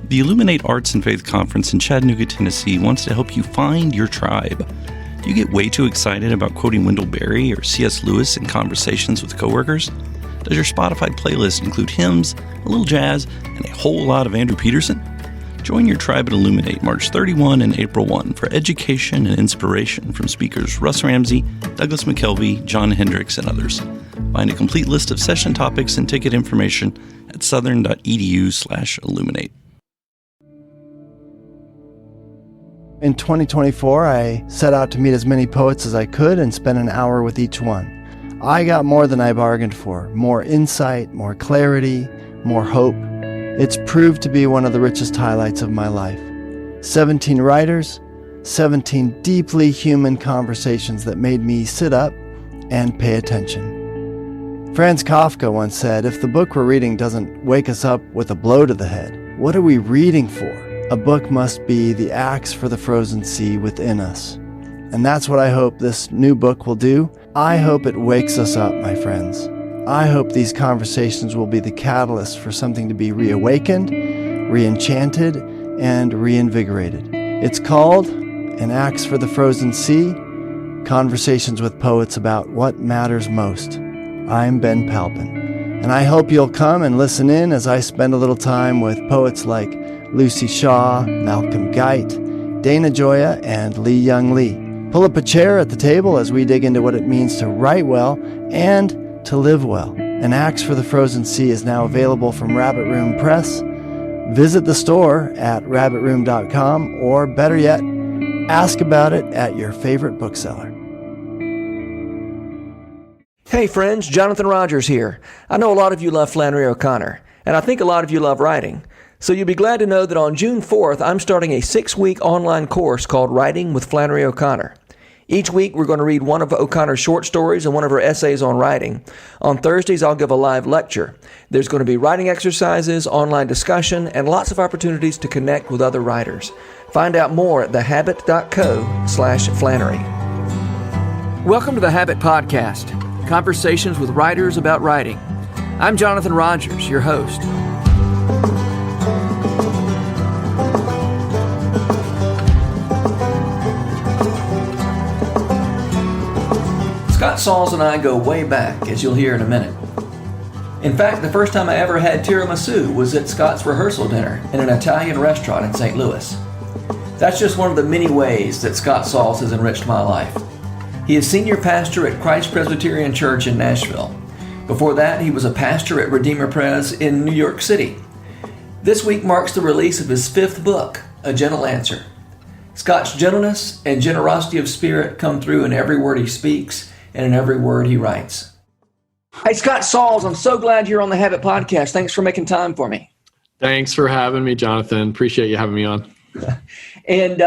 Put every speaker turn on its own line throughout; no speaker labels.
The Illuminate Arts and Faith Conference in Chattanooga, Tennessee wants to help you find your tribe. Do you get way too excited about quoting Wendell Berry or C.S. Lewis in conversations with coworkers? Does your Spotify playlist include hymns, a little jazz, and a whole lot of Andrew Peterson? Join your tribe at Illuminate March 31 and April 1 for education and inspiration from speakers Russ Ramsey, Douglas McKelvey, John Hendricks, and others. Find a complete list of session topics and ticket information at southern.edu/illuminate.
In 2024, I set out to meet as many poets as I could and spend an hour with each one. I got more than I bargained for, more insight, more clarity, more hope. It's proved to be one of the richest highlights of my life. 17 writers, 17 deeply human conversations that made me sit up and pay attention. Franz Kafka once said, if the book we're reading doesn't wake us up with a blow to the head, what are we reading for? A book must be the axe for the frozen sea within us. And that's what I hope this new book will do. I hope it wakes us up, my friends. I hope these conversations will be the catalyst for something to be reawakened, re-enchanted, and reinvigorated. It's called An Axe for the Frozen Sea, Conversations with Poets About What Matters Most. I'm Ben Palpin, and I hope you'll come and listen in as I spend a little time with poets like Lucy Shaw, Malcolm Guite, Dana Gioia, and Lee Young Lee. Pull up a chair at the table as we dig into what it means to write well and to live well. An Axe for the Frozen Sea is now available from Rabbit Room Press. Visit the store at rabbitroom.com, or better yet, ask about it at your favorite bookseller.
Hey friends, Jonathan Rogers here. I know a lot of you love Flannery O'Connor, and I think a lot of you love writing. So you'll be glad to know that on June 4th, I'm starting a 6-week online course called Writing with Flannery O'Connor. Each week, we're going to read one of O'Connor's short stories and one of her essays on writing. On Thursdays, I'll give a live lecture. There's going to be writing exercises, online discussion, and lots of opportunities to connect with other writers. Find out more at thehabit.co/Flannery. Welcome to the Habit Podcast, conversations with writers about writing. I'm Jonathan Rogers, your host. Scott Sauls and I go way back, as you'll hear in a minute. In fact, the first time I ever had tiramisu was at Scott's rehearsal dinner in an Italian restaurant in St. Louis. That's just one of the many ways that Scott Sauls has enriched my life. He is senior pastor at Christ Presbyterian Church in Nashville. Before that, he was a pastor at Redeemer Pres in New York City. This week marks the release of his 5th book, A Gentle Answer. Scott's gentleness and generosity of spirit come through in every word he speaks and in every word he writes. Hey, Scott Sauls, I'm so glad you're on the Habit Podcast. Thanks for making time for me.
Thanks for having me, Jonathan. Appreciate you having me on.
And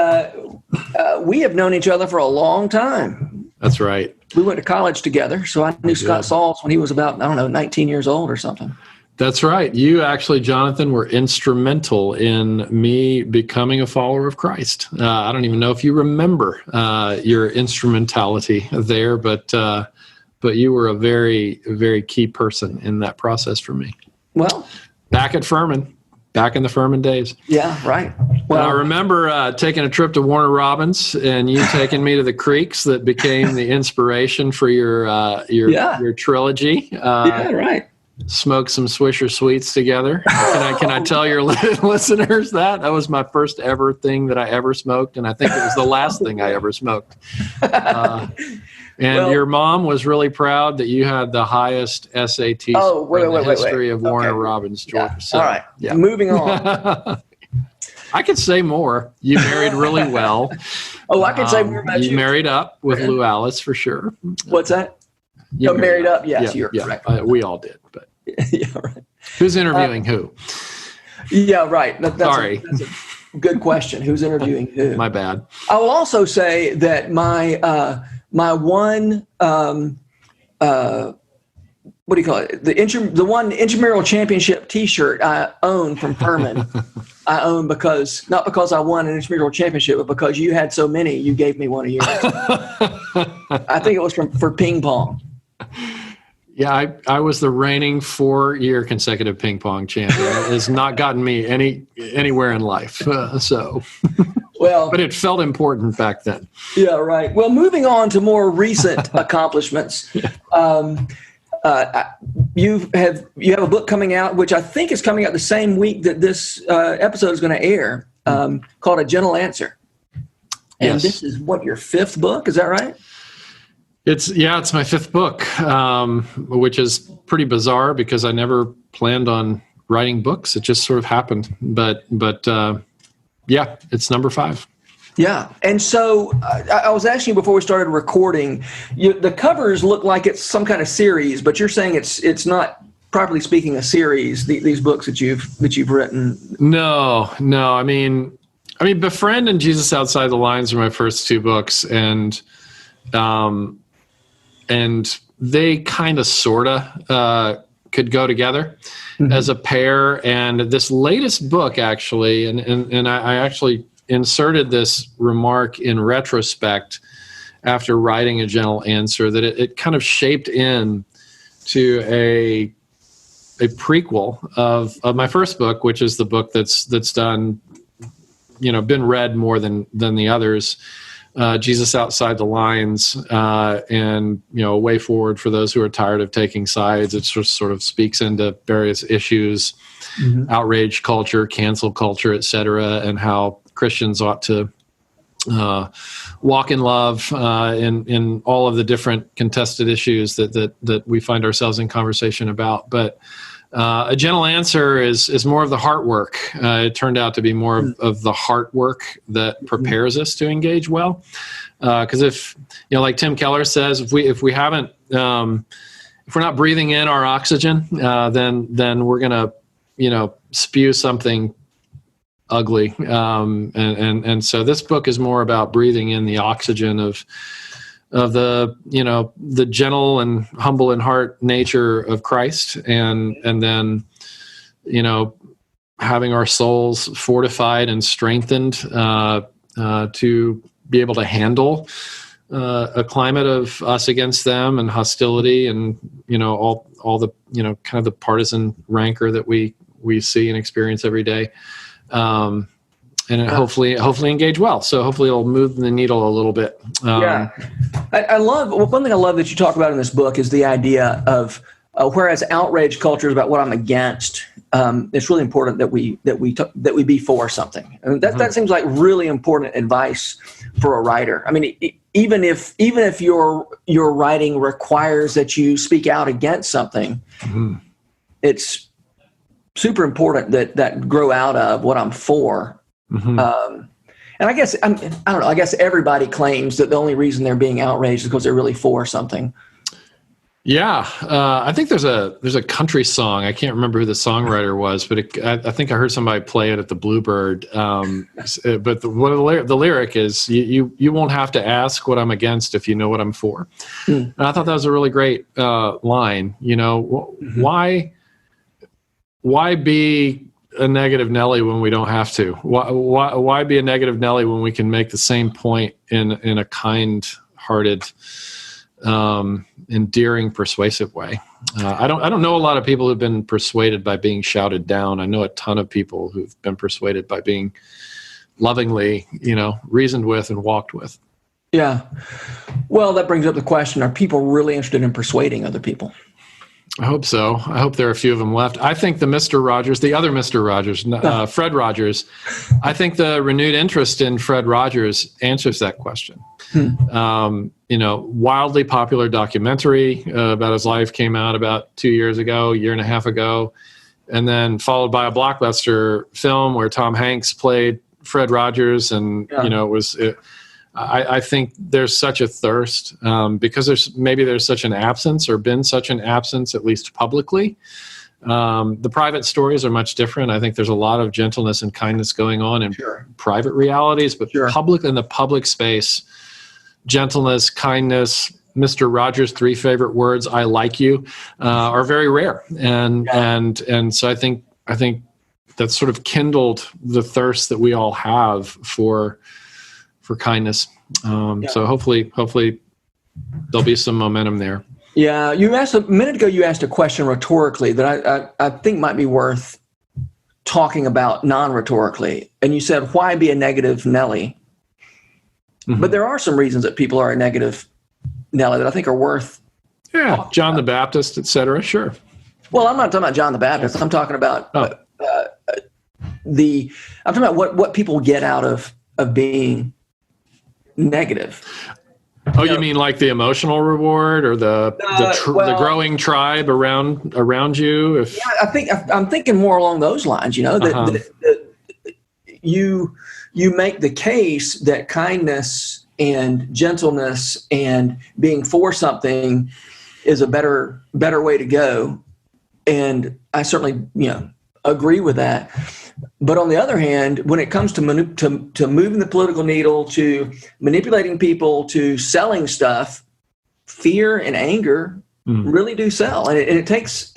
we have known each other for a long time.
That's right.
We went to college together, so I knew Scott Sauls when he was about, 19 years old or something.
That's right. You actually, Jonathan, were instrumental in me becoming a follower of Christ. I don't even know if you remember your instrumentality there, but you were a very, very key person in that process for me.
Well,
back in the Furman days.
Yeah, right. Well,
I remember taking a trip to Warner Robins and you taking me to the creeks that became the inspiration for your trilogy.
Yeah, right.
Smoked some Swisher Sweets together. Can I tell your listeners that was my first ever thing that I ever smoked, and I think it was the last thing I ever smoked. Your mom was really proud that you had the highest SAT score in the history of Warner Robins, Georgia.
Yeah.
So,
all right, moving on.
I could say more. You married really well.
I could say more about you.
You married up with Lou Alice for sure.
What's that? You married up? Yes, you're correct.
We all did, but
yeah, right.
Who's interviewing who?
Yeah, right.
Sorry.
That's a good question. Who's interviewing who?
My bad.
I will also say that my one what do you call it? The one intramural championship T-shirt I own from Furman. I own not because I won an intramural championship, but because you had so many, you gave me one of yours. I think it was for ping pong.
Yeah, I was the reigning 4-year consecutive ping pong champion. It has not gotten me anywhere in life.
Well,
but it felt important back then.
Yeah, right. Well, moving on to more recent accomplishments. You have a book coming out, which I think is coming out the same week that this episode is going to air, called A Gentle Answer. And
Yes.
This is your 5th book, is that right?
It's my 5th book, which is pretty bizarre because I never planned on writing books. It just sort of happened. But yeah, it's number 5.
Yeah. And so I was asking you before we started recording, the covers look like it's some kind of series, but you're saying it's not, properly speaking, a series, these books that you've written.
No. I mean, Befriend and Jesus Outside the Lines are my first 2 books, and they kind of sorta could go together as a pair. And this latest book, actually, and I actually inserted this remark in retrospect after writing A Gentle Answer, that it kind of shaped in to a prequel of my first book, which is the book that's done, been read more than the others, Jesus Outside the Lines, and A Way Forward for those who are tired of taking sides. It just sort of speaks into various issues, outrage culture, cancel culture, et cetera, and how Christians ought to walk in love in all of the different contested issues that we find ourselves in conversation about. But A Gentle Answer is more of the heart work. It turned out to be more of the heart work that prepares us to engage well. Because if, like Tim Keller says, if we haven't, if we're not breathing in our oxygen, then we're gonna, spew something ugly. And so this book is more about breathing in the oxygen of the, the gentle and humble in heart nature of Christ, and then, having our souls fortified and strengthened to be able to handle a climate of us against them and hostility and, all the, kind of the partisan rancor that we see and experience every day. And hopefully engage well. So hopefully it'll move the needle a little bit.
I love, one thing I love that you talk about in this book is the idea of whereas outrage culture is about what I'm against, it's really important that we be for something. And that seems like really important advice for a writer. I mean, even if your writing requires that you speak out against something, it's super important that grow out of what I'm for. And I guess, I don't know, I guess everybody claims that the only reason they're being outraged is because they're really for something.
Yeah. I think there's a country song. I can't remember who the songwriter was, but I think I heard somebody play it at the Bluebird. But the lyric is, you won't have to ask what I'm against if you know what I'm for. And I thought that was a really great line. Why be a negative Nelly when we don't have to? Why be a negative Nelly when we can make the same point in a kind-hearted, endearing, persuasive way? I don't know a lot of people who've been persuaded by being shouted down. I know a ton of people who've been persuaded by being lovingly, reasoned with and walked with.
Yeah. Well, that brings up the question: are people really interested in persuading other people?
I hope so. I hope there are a few of them left. I think the other Mr. Rogers, Fred Rogers, I think the renewed interest in Fred Rogers answers that question. Wildly popular documentary about his life came out about 2 years ago, year and a half ago, and then followed by a blockbuster film where Tom Hanks played Fred Rogers, and I think there's such a thirst because there's such an absence, or been such an absence, at least publicly. The private stories are much different. I think there's a lot of gentleness and kindness going on in private realities, but in the public space, gentleness, kindness, Mr. Rogers' 3 favorite words, I like you, are very rare. And so I think that's sort of kindled the thirst that we all have for kindness. So hopefully there'll be some momentum there.
Yeah, you asked a minute ago. You asked a question rhetorically that I think might be worth talking about non-rhetorically, and you said, "Why be a negative Nelly?" Mm-hmm. But there are some reasons that people are a negative Nelly that I think are worth.
Yeah, John the Baptist, et cetera. Sure.
Well, I'm not talking about John the Baptist. I'm talking about I'm talking about what people get out of being negative.
Oh, you mean like the emotional reward or the growing tribe around you?
Yeah, I'm thinking more along those lines. That you make the case that kindness and gentleness and being for something is a better way to go, and I certainly agree with that. But on the other hand, when it comes to moving the political needle, to manipulating people, to selling stuff, fear and anger really do sell, and it takes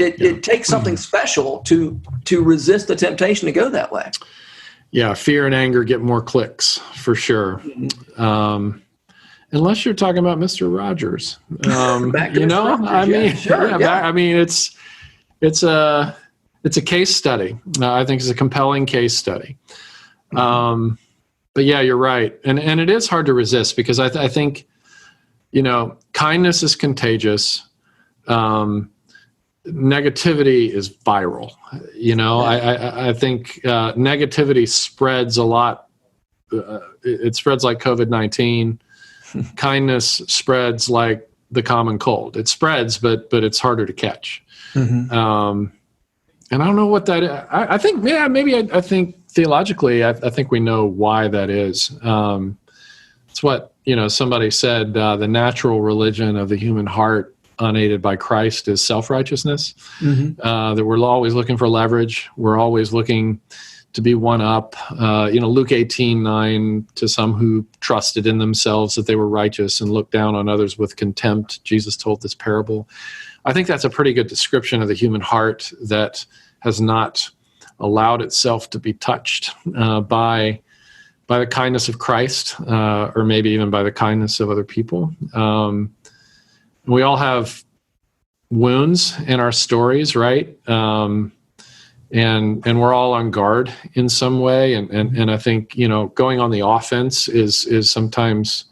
something special to resist the temptation to go that way.
Yeah, fear and anger get more clicks for sure. Unless you're talking about Mr. Rogers, it's a case study. I think it's a compelling case study. But yeah, you're right. And it is hard to resist because I think, kindness is contagious. Negativity is viral. I think negativity spreads a lot. It spreads like COVID-19. Kindness spreads like the common cold. It spreads, but it's harder to catch. Mm-hmm. And I don't know what that is. I think, I think theologically, I think we know why that is. It's what, somebody said, the natural religion of the human heart, unaided by Christ, is self-righteousness. Mm-hmm. That we're always looking for leverage. We're always looking to be one up. Luke 18:9, to some who trusted in themselves that they were righteous and looked down on others with contempt, Jesus told this parable. I think that's a pretty good description of the human heart that has not allowed itself to be touched by the kindness of Christ, or maybe even by the kindness of other people. We all have wounds in our stories, right? And we're all on guard in some way. And I think, going on the offense is sometimes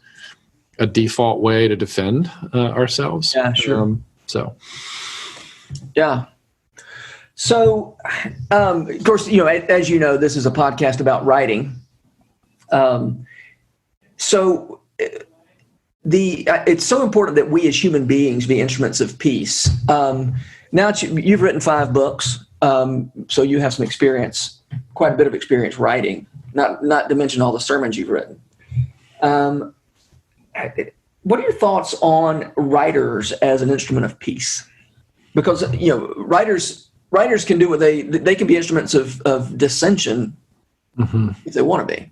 a default way to defend ourselves.
Yeah, sure.
Yeah.
So, of course, as you know, this is a podcast about writing. So it's so important that we as human beings be instruments of peace. Now you've written 5 books, so you have some experience, quite a bit of experience writing, not to mention all the sermons you've written. What are your thoughts on writers as an instrument of peace? Because writers can do what they can be instruments of dissension, mm-hmm. if they want to be.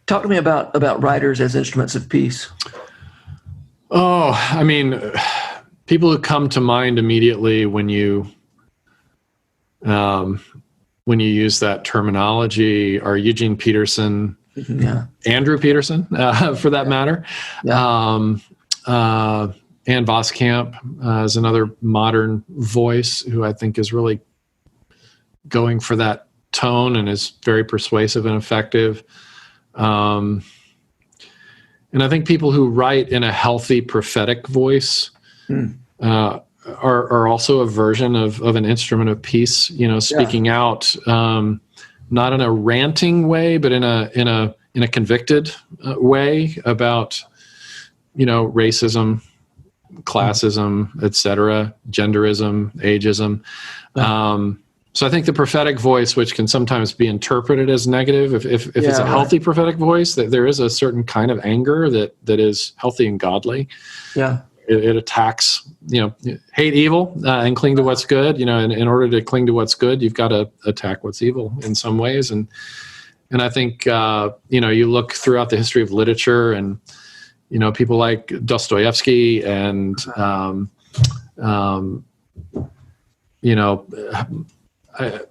Talk to me about writers as instruments of peace.
Oh, I mean, people who come to mind immediately when you use that terminology are Eugene Peterson, yeah. Andrew Peterson, for that matter. Yeah. Ann Voskamp is another modern voice who I think is really going for that tone and is very persuasive and effective. And I think people who write in a healthy prophetic voice are also a version of an instrument of peace. Speaking out, not in a ranting way, but in a convicted way about racism, classism, etc., genderism, ageism. So I think the prophetic voice, which can sometimes be interpreted as negative, if it's a healthy prophetic voice, that there is a certain kind of anger that is healthy and godly. Yeah, it attacks, hate evil and cling to what's good. In order to cling to what's good, you've got to attack what's evil in some ways. And I think you look throughout the history of literature, and people like Dostoevsky and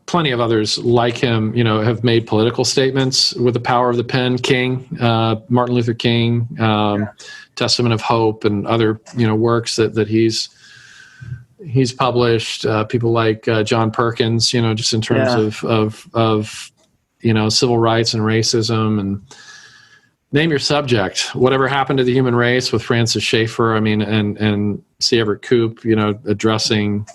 plenty of others like him, have made political statements with the power of the pen. King, Martin Luther King, Testament of Hope, and other works that he's published. People like John Perkins, just in terms of civil rights and racism, and name your subject. Whatever happened to the human race with Francis Schaeffer, and C. Everett Koop, addressing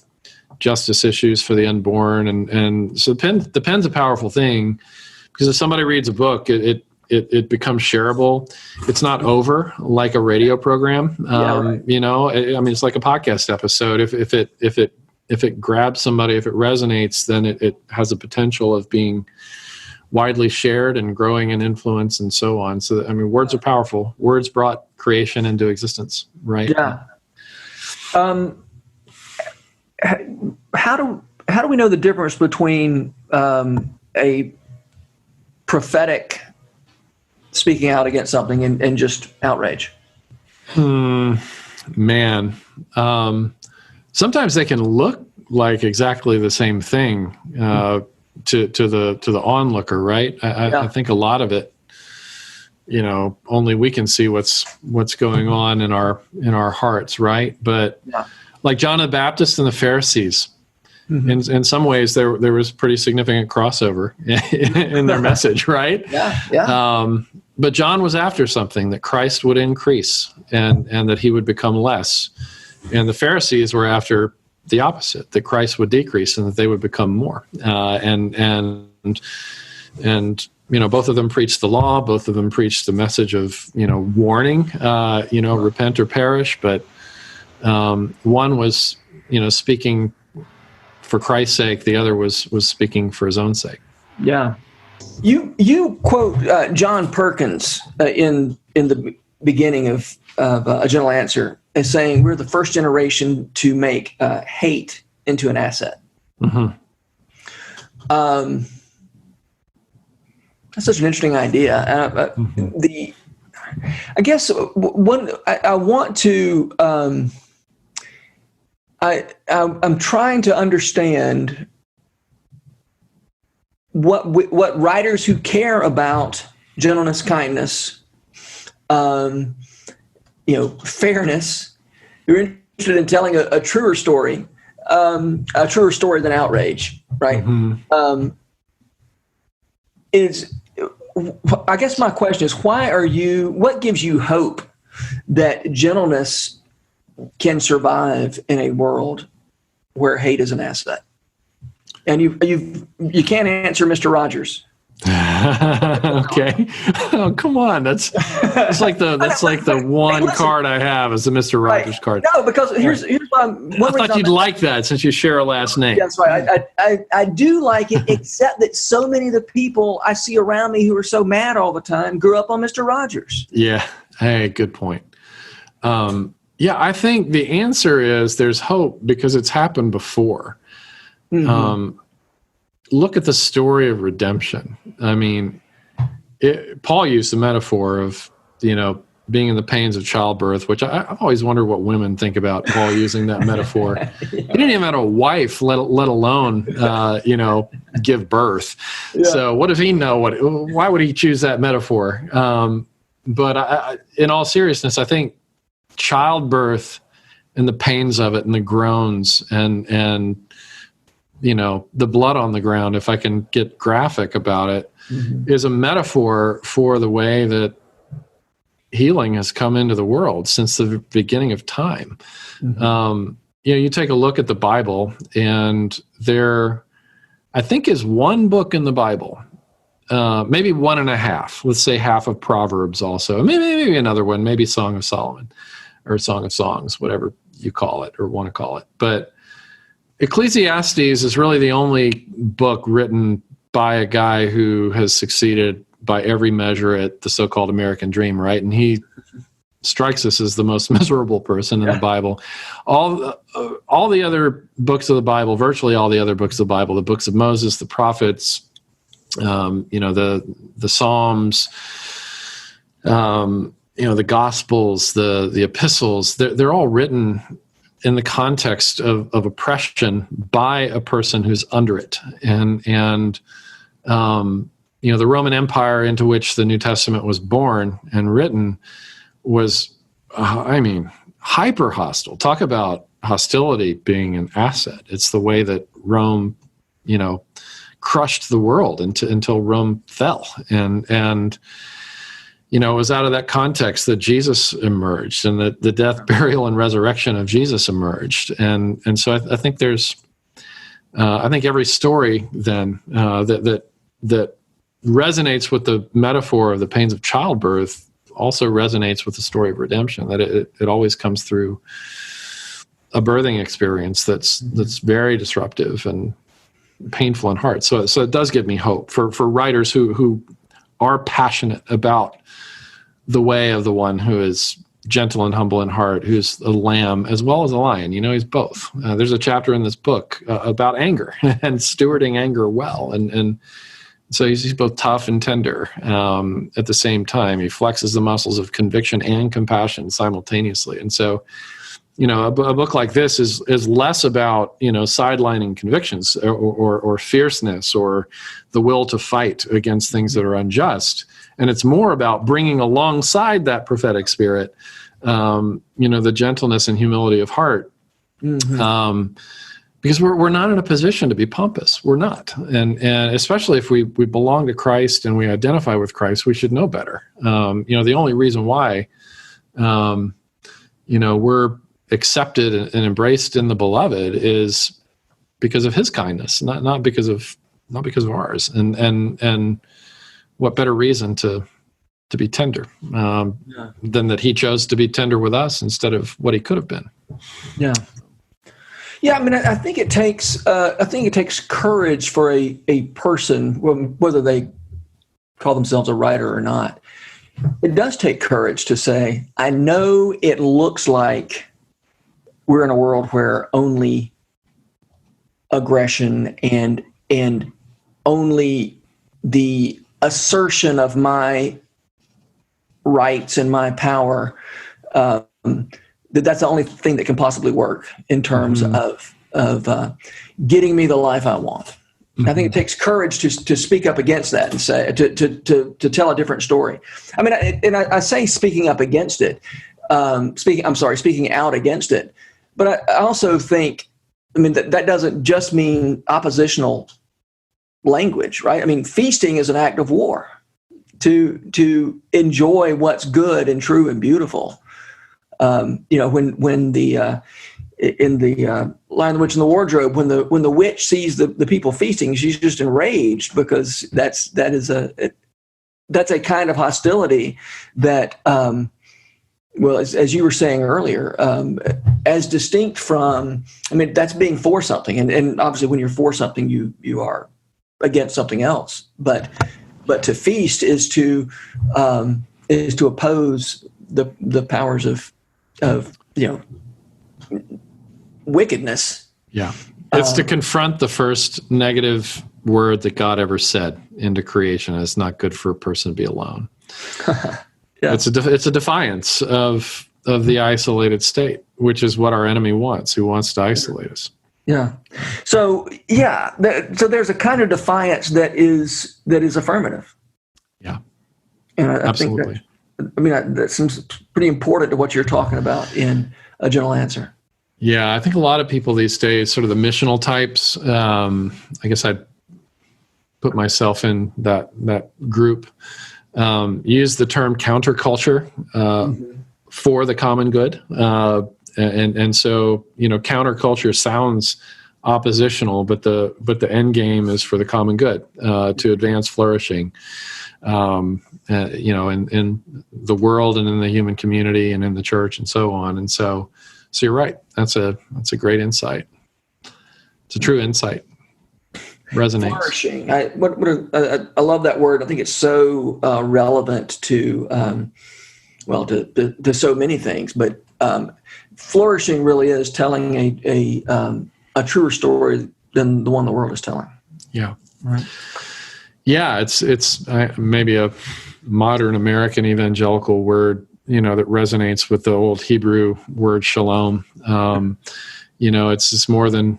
justice issues for the unborn, and so the pen's a powerful thing, because if somebody reads a book, it becomes shareable. It's not over like a radio program. Right. It's like a podcast episode. If it grabs somebody, if it resonates, then it has a potential of being widely shared and growing in influence and so on. So, words are powerful. Words brought creation into existence, right?
Yeah. How do we know the difference between a prophetic speaking out against something and just outrage?
Man. Sometimes they can look like exactly the same thing to the onlooker, right? I think a lot of it, only we can see what's going on in our hearts, right? But like John the Baptist and the Pharisees, in some ways there was pretty significant crossover in their message, right? But John was after something, that Christ would increase and that he would become less. And the Pharisees were after the opposite, that Christ would decrease and that they would become more. And both of them preached the law. Both of them preached the message of, warning, repent or perish. But one was, speaking for Christ's sake. The other was speaking for his own sake.
Yeah. You quote John Perkins in the beginning of A Gentle Answer as saying, we're the first generation to make hate into an asset.
Mm-hmm.
That's such an interesting idea. I guess I want to. I'm trying to understand what writers who care about gentleness, kindness, fairness, who are interested in telling a truer story than outrage, right?
Mm-hmm.
I guess my question is, what gives you hope that gentleness can survive in a world where hate is an asset? And you can't answer Mr. Rogers.
Okay. Oh, come on. That's like the one card I have is the Mr. Rogers card.
No, because here's why.
I thought you'd like that since you share a last name.
That's right. I do like it, except that so many of the people I see around me who are so mad all the time grew up on Mr. Rogers.
Yeah. Hey, good point. I think the answer is there's hope because it's happened before. Mm-hmm. Look at the story of redemption. Paul used the metaphor of, being in the pains of childbirth, which I've always wondered what women think about Paul using that metaphor. He didn't even have a wife, let alone, give birth. Yeah. So what does he know? Why would he choose that metaphor? But in all seriousness, I think childbirth and the pains of it and the groans and the blood on the ground, if I can get graphic about it, mm-hmm. is a metaphor for the way that healing has come into the world since the beginning of time. Mm-hmm. You take a look at the Bible, and there, I think, is one book in the Bible, maybe one and a half, let's say half of Proverbs also, maybe another one, maybe Song of Solomon or Song of Songs, whatever you call it or want to call it. But Ecclesiastes is really the only book written by a guy who has succeeded by every measure at the so-called American dream, right? And he strikes us as the most miserable person in the Bible. All the other books of the Bible, virtually all the other books of the Bible, the books of Moses, the prophets, the Psalms, the Gospels, the epistles, they're all written in the context of oppression by a person who's under it. And the Roman Empire into which the New Testament was born and written was, hyper hostile. Talk about hostility being an asset. It's the way that Rome, crushed the world until Rome fell. And it was out of that context that Jesus emerged, and that the death, burial, and resurrection of Jesus emerged. And so I think there's, I think every story then that resonates with the metaphor of the pains of childbirth also resonates with the story of redemption, that it always comes through a birthing experience that's very disruptive and painful and hard. So it does give me hope for writers who are passionate about the way of the one who is gentle and humble in heart, who's a lamb as well as a lion. He's both. There's a chapter in this book about anger and stewarding anger well. And so he's both tough and tender at the same time. He flexes the muscles of conviction and compassion simultaneously. And so, a book like this is less about, sidelining convictions or fierceness or the will to fight against things that are unjust. And it's more about bringing alongside that prophetic spirit, the gentleness and humility of heart. Mm-hmm. Because we're not in a position to be pompous. We're not. And especially if we belong to Christ and we identify with Christ, we should know better. The only reason why, we're accepted and embraced in the beloved is because of his kindness, not because of ours. And what better reason to be tender than that he chose to be tender with us instead of what he could have been.
Yeah. Yeah, I think it takes courage for a person, whether they call themselves a writer or not. It does take courage to say, I know it looks like we're in a world where only aggression and only the assertion of my rights and my power that's the only thing that can possibly work in terms of getting me the life I want. Mm-hmm. I think it takes courage to speak up against that and say to tell a different story. I say speaking up against it, speaking out against it. But I also think, that doesn't just mean oppositional language, right? Feasting is an act of war. To enjoy what's good and true and beautiful. When the in the Lion, the Witch, and the Wardrobe, when the witch sees the people feasting, she's just enraged because that's a kind of hostility that, as you were saying earlier, as distinct from, that's being for something, and obviously when you're for something, you are against something else, but to feast is to oppose the powers of wickedness. Yeah.
It's to confront the first negative word that God ever said into creation. It's not good for a person to be alone. Yeah. It's a defiance of the isolated state, which is what our enemy wants. Who wants to isolate us?
Yeah. So there's a kind of defiance that is affirmative.
Yeah.
And I
absolutely.
think that seems pretty important to what you're talking about in A Gentle Answer.
Yeah, I think a lot of people these days, sort of the missional types, I guess I'd put myself in that group, use the term counterculture for the common good. And so, counterculture sounds oppositional, but the end game is for the common good, to advance flourishing, in the world and in the human community and in the church and so on. And so you're right. That's a great insight. It's a true insight. Resonates.
Flourishing. I love that word. I think it's so relevant to so many things, but flourishing really is telling a truer story than the one the world is telling.
Yeah.
Right.
Yeah, it's maybe a modern American evangelical word that resonates with the old Hebrew word shalom. It's more than,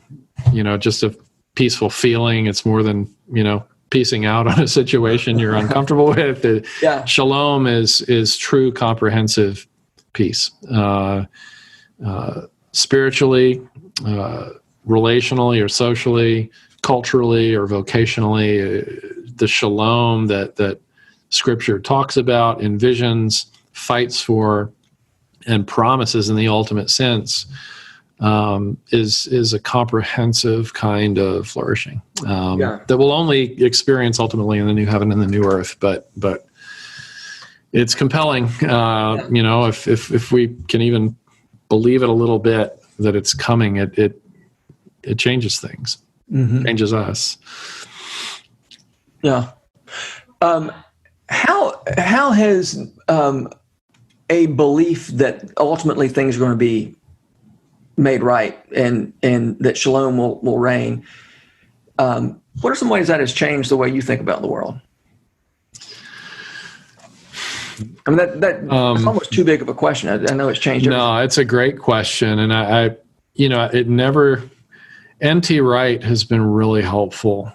just a peaceful feeling. It's more than, piecing out on a situation you're uncomfortable with. Shalom is true comprehensive peace, spiritually, relationally or socially, culturally or vocationally. The shalom that Scripture talks about, envisions, fights for, and promises in the ultimate sense is a comprehensive kind of flourishing that we'll only experience ultimately in the new heaven and the new earth. But it's compelling, if we can even believe it a little bit that it's coming. It changes things, changes us.
Yeah. How has a belief that ultimately things are going to be made right and that shalom will reign, what are some ways that has changed the way you think about the world? I mean, that's almost too big of a question. I know it's changed everything.
No, it's a great question. And N.T. Wright has been really helpful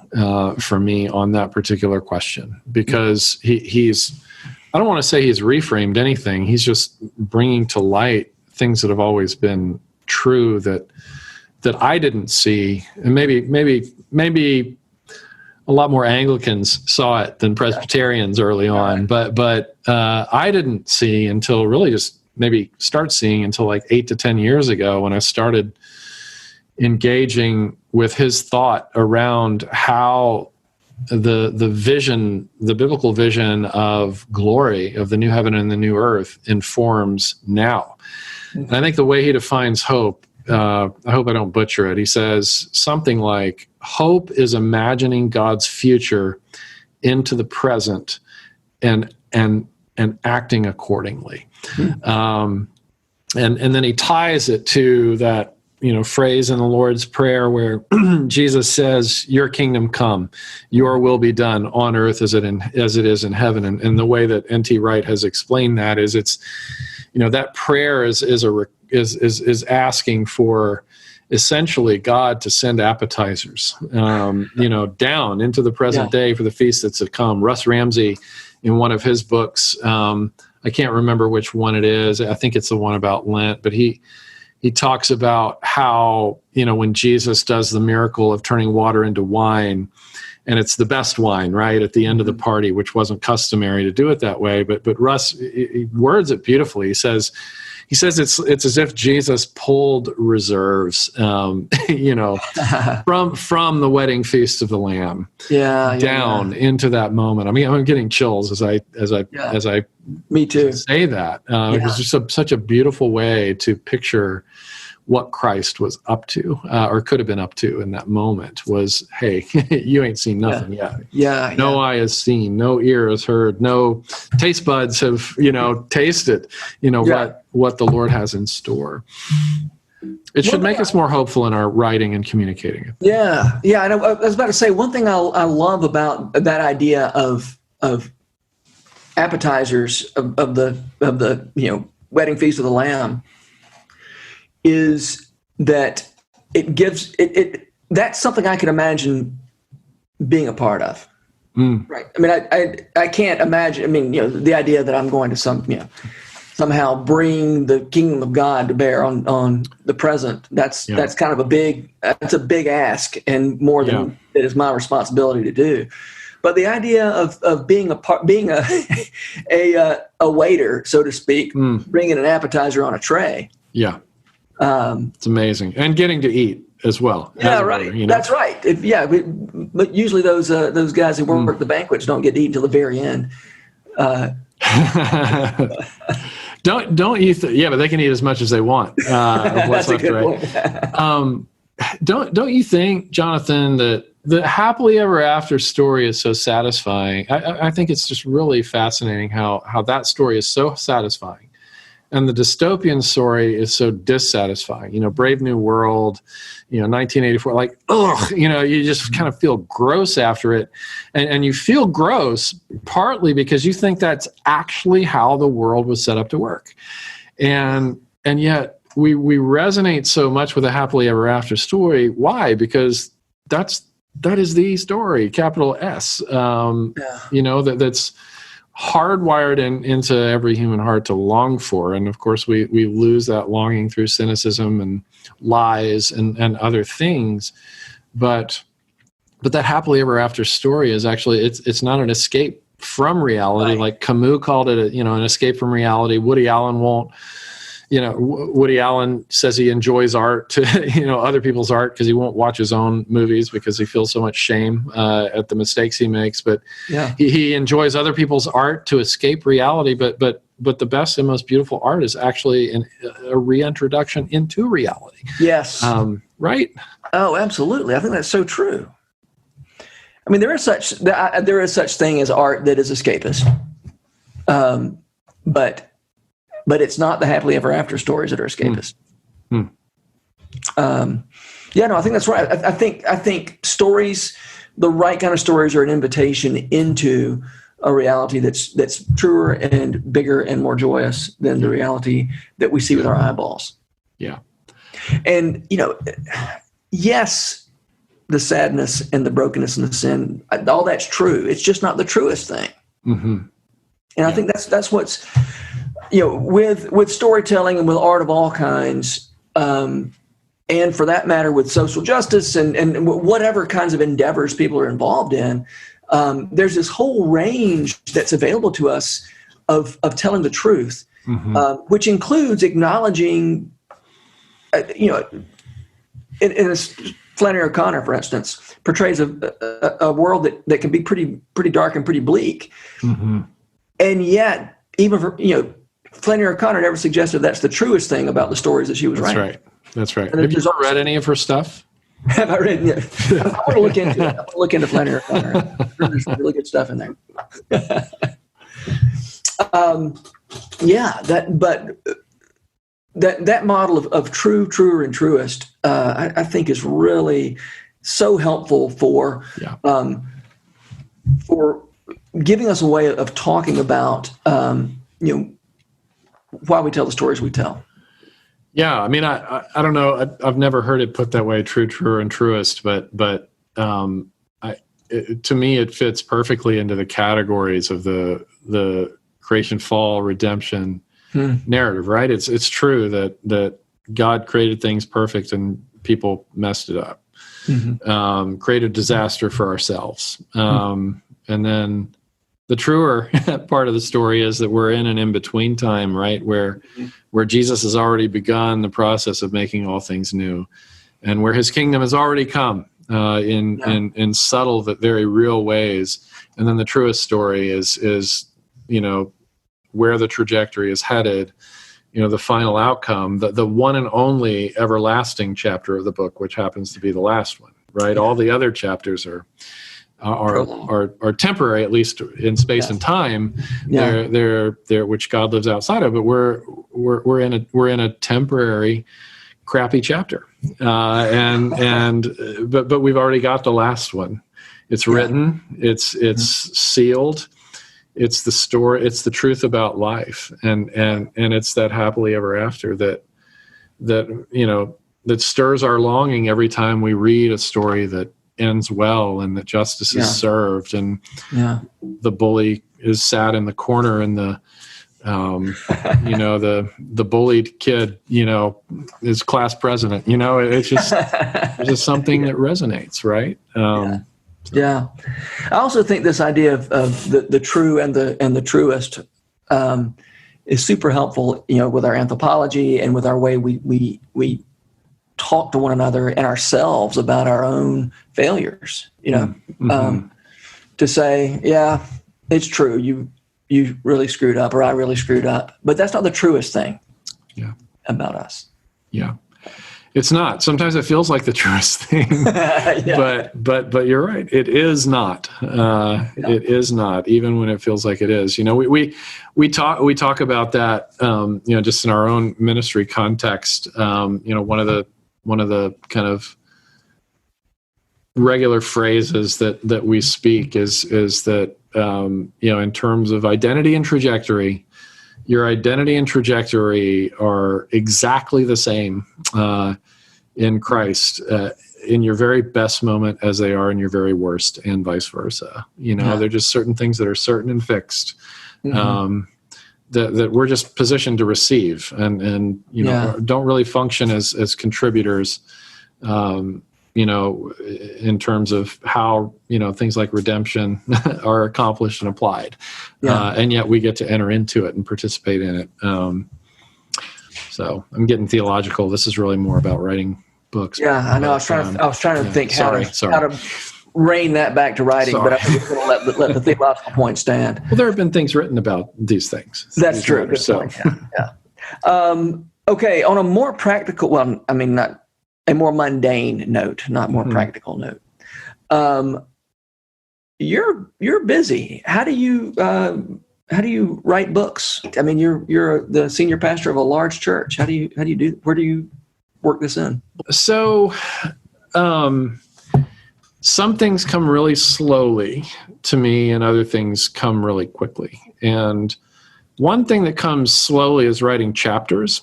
for me on that particular question, because he's, I don't want to say he's reframed anything. He's just bringing to light things that have always been true that I didn't see. And maybe a lot more Anglicans saw it than Presbyterians early on, but I didn't see until really just maybe start seeing until like 8 to 10 years ago, when I started engaging with his thought around how the vision, the biblical vision of glory, of the new heaven and the new earth, informs now. And I think the way he defines hope, I hope I don't butcher it, he says something like, hope is imagining God's future into the present and acting accordingly. And then he ties it to that phrase in the Lord's Prayer where Jesus says, "Your kingdom come, your will be done on earth as it is in heaven." And the way that N.T. Wright has explained that is, it's that prayer is asking for essentially God to send appetizers, down into the present day for the feast that's to come. Russ Ramsey, in one of his books, I can't remember which one it is. I think it's the one about Lent, but he talks about how, when Jesus does the miracle of turning water into wine, and it's the best wine, right, at the end of the party, which wasn't customary to do it that way. But Russ he words it beautifully. He says it's as if Jesus pulled reserves, from the wedding feast of the Lamb, down into that moment. I mean, I'm getting chills as I
me too
say that. It was just such a beautiful way to picture what Christ was up to, or could have been up to in that moment. Was, hey, you ain't seen nothing yet. No eye has seen, no ear has heard, no taste buds have, tasted, what the Lord has in store. It should make us more hopeful in our writing and communicating it.
Yeah. I was about to say, one thing I love about that idea of appetizers of the wedding feast of the Lamb is that it gives it that's something I can imagine being a part of. Right. I mean, I can't imagine. I mean, the idea that I'm going to somehow bring the kingdom of God to bear on the present. That's kind of a big ask, and more than it is my responsibility to do. But the idea of being a waiter, so to speak, bringing an appetizer on a tray. Yeah.
It's amazing. And getting to eat as well.
Yeah, right. Waiter, That's right. But usually those guys who work the banquets don't get to eat until the very end.
Don't you but they can eat as much as they want of what's left, right? Don't you think, Jonathan, that the happily ever after story is so satisfying? I think it's just really fascinating how that story is so satisfying. And the dystopian story is so dissatisfying. Brave New World, 1984, like, ugh, you just kind of feel gross after it. And you feel gross partly because you think that's actually how the world was set up to work. And yet we resonate so much with a happily ever after story. Why? Because that is the story, capital S, that's hardwired into every human heart to long for. And of course, we lose that longing through cynicism and lies and other things. But that happily ever after story is actually, it's not an escape from reality. Right. Like Camus called it, an escape from reality. Woody Allen won't. Woody Allen says he enjoys art to, other people's art because he won't watch his own movies because he feels so much shame at the mistakes he makes. But he enjoys other people's art to escape reality. But the best and most beautiful art is actually a reintroduction into reality.
Yes.
Right?
Oh, absolutely. I think that's so true. I mean, there is such thing as art that is escapist. But it's not the happily ever after stories that are escapist. I think that's right. I think stories, the right kind of stories, are an invitation into a reality that's truer and bigger and more joyous than the reality that we see with our eyeballs. Yeah. And, yes, the sadness and the brokenness and the sin, all that's true. It's just not the truest thing. Mm-hmm. And I think that's what's, with storytelling and with art of all kinds, and for that matter, with social justice and whatever kinds of endeavors people are involved in, there's this whole range that's available to us of telling the truth, which includes acknowledging, Flannery O'Connor, for instance, portrays a world that can be pretty dark and pretty bleak, and yet even for Flannery O'Connor never suggested that's the truest thing about the stories that she was writing.
That's right. Have you ever read any of her stuff?
Have I read? Yeah. I want to look into it. I want to look into Flannery O'Connor. There's some really good stuff in there. That model of truer and truest, I think is really so helpful for giving us a way of talking about why we tell the stories we tell.
Yeah, I mean, I don't know. I've never heard it put that way, truer and truest, but to me, it fits perfectly into the categories of the creation, fall, redemption narrative, right? It's true that God created things perfect and people messed it up, created disaster for ourselves, and then the truer part of the story is that we're in an in-between time, right, where Jesus has already begun the process of making all things new, and where his kingdom has already come in subtle but very real ways. And then the truest story is where the trajectory is headed, the final outcome, the one and only everlasting chapter of the book, which happens to be the last one, right? All the other chapters are temporary, at least in space and time. They're which God lives outside of, but we're in a temporary, crappy chapter, but we've already got the last one. It's written. It's sealed. It's the story. It's the truth about life, and it's that happily ever after that stirs our longing every time we read a story that ends well and that justice is served and the bully is sat in the corner and the bullied kid is class president. It's just something that resonates, right? I also think this idea of the true and the truest is super helpful with our anthropology and with our way we talk to one another and ourselves about our own failures, to say, it's true. You really screwed up, or I really screwed up, but that's not the truest thing about us. Yeah. It's not. Sometimes it feels like the truest thing, yeah. but you're right. It is not. It is not, even when it feels like it is. We talk about that. Just in our own ministry context. One of the kind of regular phrases that we speak is that in terms of identity and trajectory. Your identity and trajectory are exactly the same in Christ in your very best moment as they are in your very worst, and vice versa. They're just certain things that are certain and fixed that we're just positioned to receive and don't really function as contributors. In terms of how, things like redemption are accomplished and applied. And yet we get to enter into it and participate in it. So I'm getting theological. This is really more about writing books.
Yeah, I know. I was trying to think how to rein that back to writing, but I think it's going to let the theological point stand.
Well, there have been things written about these things.
That's true. Good point. Yeah. Okay. On a more practical, not a more mundane note, not more practical note. You're busy. How do you write books? I mean, you're the senior pastor of a large church. How do you do? Where do you work this in?
So, some things come really slowly to me, and other things come really quickly. And one thing that comes slowly is writing chapters.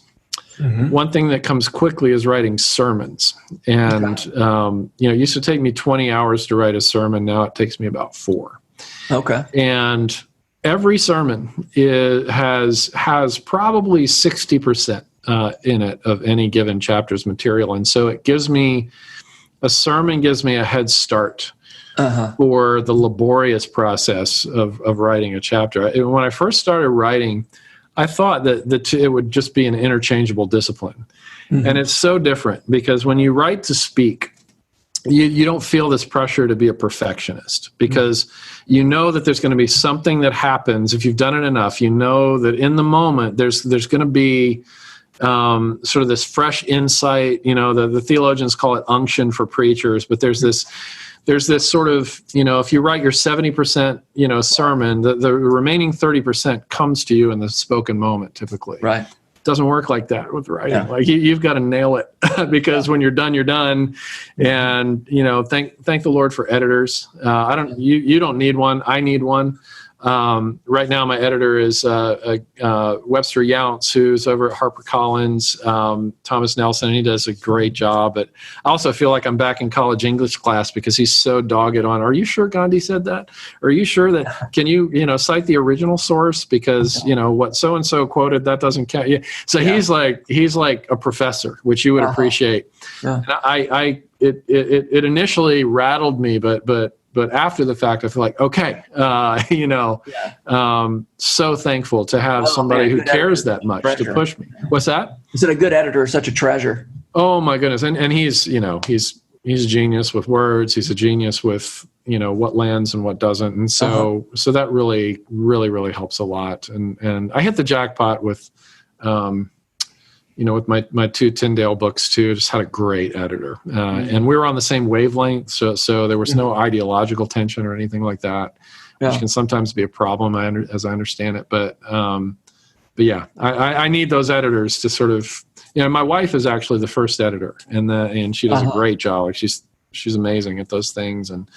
One thing that comes quickly is writing sermons. And, it used to take me 20 hours to write a sermon. Now it takes me about 4. Okay. And every sermon has probably 60% in it of any given chapter's material. And so a sermon gives me a head start for the laborious process of writing a chapter. When I first started writing, I thought that it would just be an interchangeable discipline. And it's so different, because when you write to speak, you don't feel this pressure to be a perfectionist, because you know that there's going to be something that happens. If you've done it enough, you know that in the moment there's going to be sort of this fresh insight. The theologians call it unction for preachers, but there's this sort of, if you write your 70%, sermon, the remaining 30% comes to you in the spoken moment, typically. Right. It doesn't work like that with writing. Yeah. Like you've got to nail it because when you're done, you're done. And, thank the Lord for editors. You don't need one. I need one. Right now, my editor is Webster Younts, who's over at HarperCollins, Thomas Nelson, and he does a great job. But I also feel like I'm back in college English class because he's so dogged on, are you sure Gandhi said that? Are you sure that, can you, cite the original source? Because, what so-and-so quoted, that doesn't count. Yeah. So he's like a professor, which you would appreciate. Yeah. And it initially rattled me, but after the fact, I feel like, okay, so thankful to have somebody who cares that much to push me. What's that?
Is it a good editor? Such a treasure.
Oh my goodness. And he's a genius with words. He's a genius with, what lands and what doesn't. And so that really, really, really helps a lot. And I hit the jackpot with, with my 2 Tyndale books too. Just had a great editor, and we were on the same wavelength. So there was no ideological tension or anything like that, which can sometimes be a problem, as I understand it. But yeah, I need those editors to sort of, my wife is actually the first editor, and she does a great job. Like she's amazing at those things, and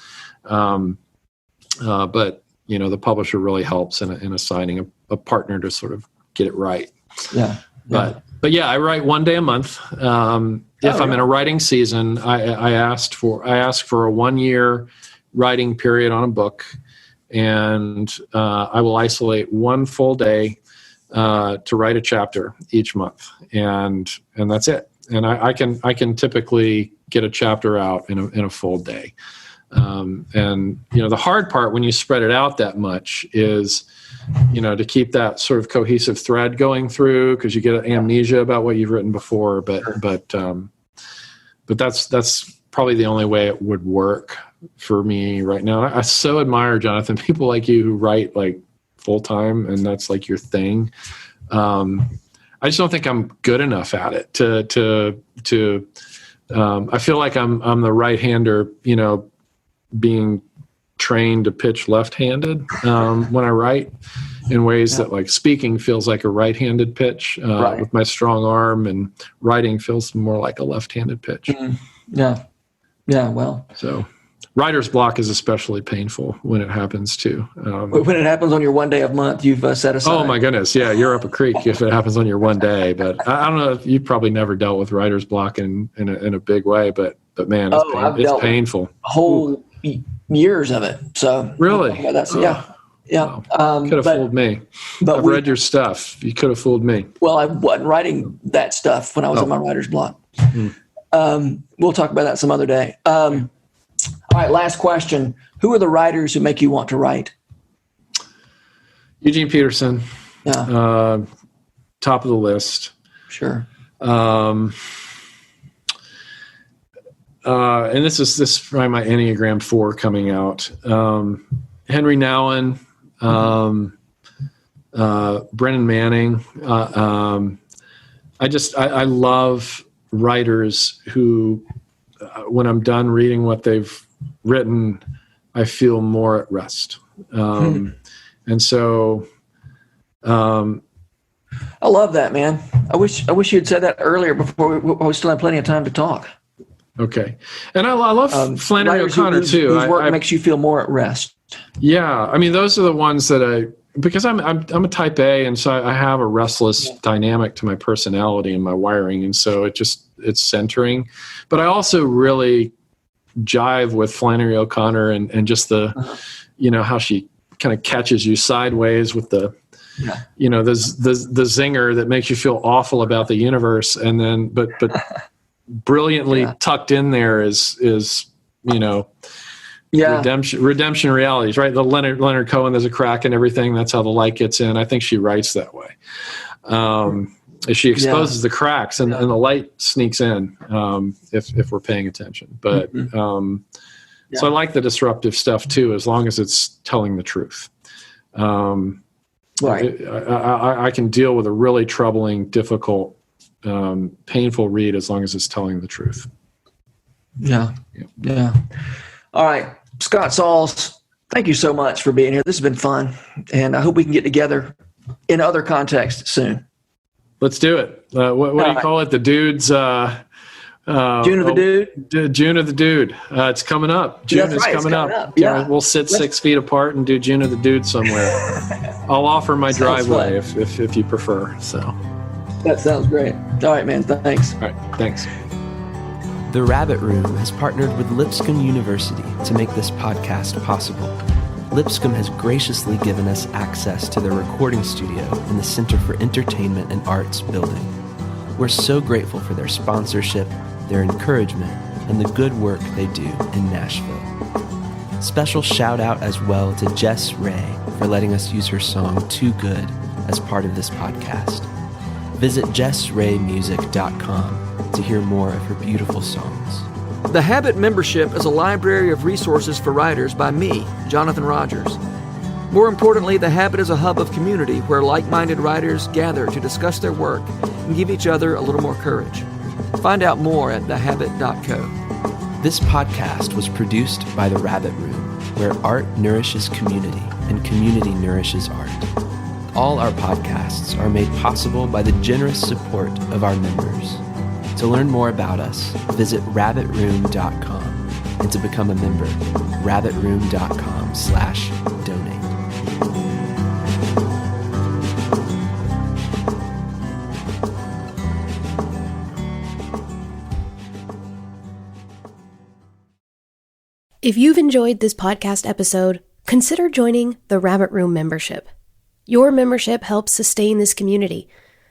but the publisher really helps in assigning a partner to sort of get it right. Yeah. But yeah, I write 1 day a month. If I'm in a writing season, I ask for a 1-year writing period on a book, and I will isolate 1 full day to write a chapter each month, and that's it. And I can typically get a chapter out in a full day. And the hard part when you spread it out that much is, to keep that sort of cohesive thread going through, because you get amnesia about what you've written before. But that's probably the only way it would work for me right now. I so admire, Jonathan, people like you who write like full time, and that's like your thing. I just don't think I'm good enough at it to I feel like I'm the right-hander, being trained to pitch left-handed when I write, in ways that like speaking feels like a right-handed pitch with my strong arm, and writing feels more like a left-handed pitch.
Yeah. Well,
so writer's block is especially painful when it happens too.
When it happens on your one day of month, you've set aside.
Oh my goodness. Yeah. You're up a creek if it happens on your one day, but I don't know if you've probably never dealt with writer's block in a big way, but man, it's painful.
Whole years of it. So
really?
Yeah.
Wow. Could have fooled me. But I've read your stuff. You could have fooled me.
Well, I wasn't writing that stuff when I was on my writer's block. We'll talk about that some other day. All right, last question. Who are the writers who make you want to write?
Eugene Peterson.
Yeah.
Top of the list.
Sure.
And this is probably my Enneagram 4 coming out. Henry Nouwen, Brennan Manning. I love writers who, when I'm done reading what they've written, I feel more at rest. And so,
I love that, man. I wish you had said that earlier before we still had plenty of time to talk.
Okay. And I love Flannery O'Connor too.
Whose work makes you feel more at rest. Yeah.
I mean, those are the ones that because I'm a type A, and so I have a restless dynamic to my personality and my wiring. And so it's centering, but I also really jive with Flannery O'Connor and just the, how she kind of catches you sideways with the, the zinger that makes you feel awful about the universe. And then, but brilliantly tucked in there is redemption realities, right? The Leonard Cohen, there's a crack in everything. That's how the light gets in. I think she writes that way. She exposes the cracks and the light sneaks in if we're paying attention. But so I like the disruptive stuff too, as long as it's telling the truth. I can deal with a really troubling, difficult, painful read as long as it's telling the truth.
Yeah. All right, Scott Sauls, thank you so much for being here. This has been fun, and I hope we can get together in other contexts soon.
Let's do it. What do you call it? The dudes. June
of the Dude?
June of the Dude. It's coming up. June is coming up. Yeah. We'll sit 6 feet apart and do June of the Dude somewhere. I'll offer my driveway if you prefer. So
that sounds great. All right, man. Thanks.
All right. Thanks.
The Rabbit Room has partnered with Lipscomb University to make this podcast possible. Lipscomb has graciously given us access to their recording studio in the Center for Entertainment and Arts building. We're so grateful for their sponsorship, their encouragement, and the good work they do in Nashville. Special shout out as well to Jess Ray for letting us use her song Too Good as part of this podcast. Visit jessraymusic.com to hear more of her beautiful songs.
The Habit membership is a library of resources for writers by me, Jonathan Rogers. More importantly, The Habit is a hub of community where like-minded writers gather to discuss their work and give each other a little more courage. Find out more at thehabit.co.
This podcast was produced by The Rabbit Room, where art nourishes community and community nourishes art. All our podcasts are made possible by the generous support of our members. To learn more about us, visit rabbitroom.com, and to become a member, rabbitroom.com/donate.
If you've enjoyed this podcast episode, consider joining the Rabbit Room membership. Your membership helps sustain this community,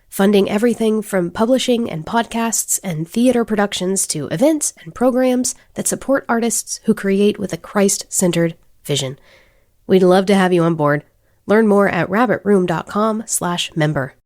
funding everything from publishing and podcasts and theater productions to events and programs that support artists who create with a Christ-centered vision. We'd love to have you on board. Learn more at rabbitroom.com/member.